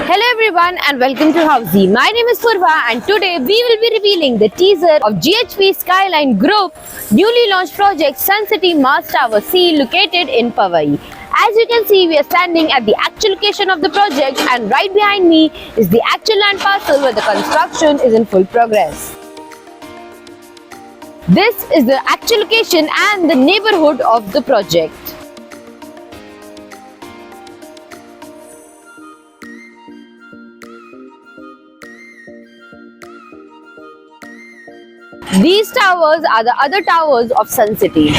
Hello everyone and welcome to Housey. My name is Purva and today we will be revealing the teaser of GHP Skyline Group newly launched project Sun City Mars Tower C located in Powai. As you can see, we are standing at the actual location of the project and right behind me is the actual land parcel where the construction is in full progress. This is the actual location and the neighborhood of the project. These towers are the other towers of Sun City.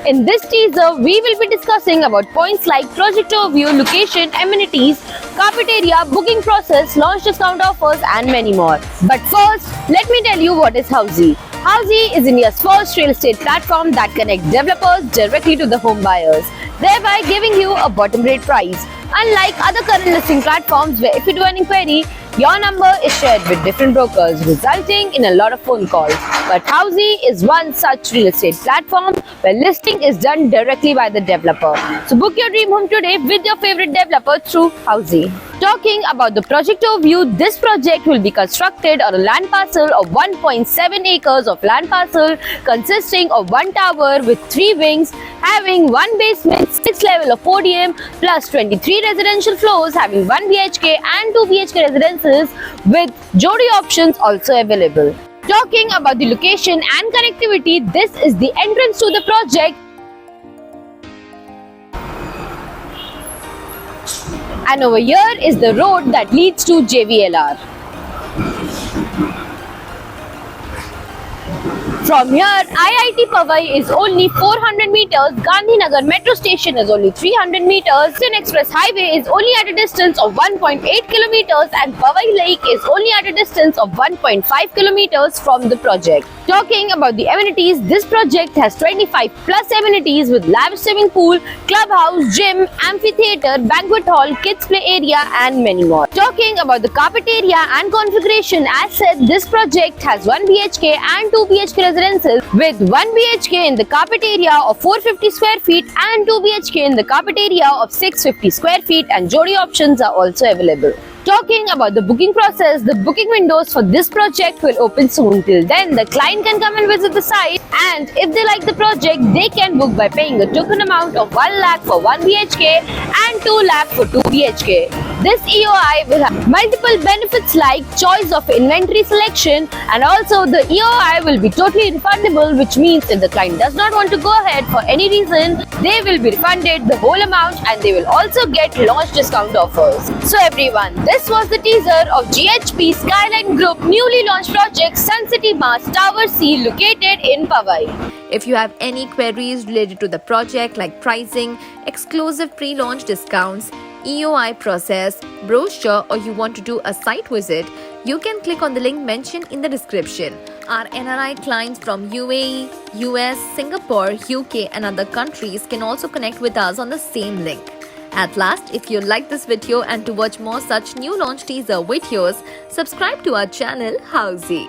In this teaser, we will be discussing about points like project overview, location, amenities, carpet area, booking process, launch discount offers and many more. But first, let me tell you what is Housey. Housey is India's first real estate platform that connects developers directly to the home buyers, thereby giving you a bottom rate price. Unlike other current listing platforms where if you do an inquiry, your number is shared with different brokers, resulting in a lot of phone calls. But Housey is one such real estate platform where listing is done directly by the developer. So book your dream home today with your favorite developer through Housey. Talking about the project overview, this project will be constructed on a land parcel of 1.7 acres of land parcel consisting of one tower with 3 wings, having 1 basement, 6 level of podium plus 23 residential floors having 1 BHK and 2 BHK residences with Jodi options also available. Talking about the location and connectivity, this is the entrance to the project. And over here is the road that leads to JVLR. From here, IIT Powai is only 400 meters, Gandhinagar Metro Station is only 300 meters, Indian Express Highway is only at a distance of 1.8 kilometers and Powai Lake is only at a distance of 1.5 kilometers from the project. Talking about the amenities, this project has 25 plus amenities with lavish swimming pool, clubhouse, gym, amphitheater, banquet hall, kids play area and many more. Talking about the carpet area and configuration, as said, this project has 1 BHK and 2 BHK residences with 1 BHK in the carpet area of 450 square feet and 2 BHK in the carpet area of 650 square feet and Jodi options are also available. Talking about the booking process, the booking windows for this project will open soon. Till then, the client can come and visit the site, and if they like the project, they can book by paying a token amount of 1 lakh for 1 BHK and 2 lakh for 2 BHK. This EOI will have multiple benefits like choice of inventory selection, and also the EOI will be totally refundable, which means if the client does not want to go ahead for any reason, they will be refunded the whole amount and they will also get launch discount offers. So everyone, this was the teaser of GHP Skyline Group newly launched project Sun City Mars Tower C located in Powai. If you have any queries related to the project like pricing, exclusive pre-launch discounts, EOI process, brochure, or you want to do a site visit, you can click on the link mentioned in the description. Our NRI clients from UAE, US, Singapore, UK and other countries can also connect with us on the same link. At last, if you like this video and to watch more such new launch teaser videos, subscribe to our channel Housey.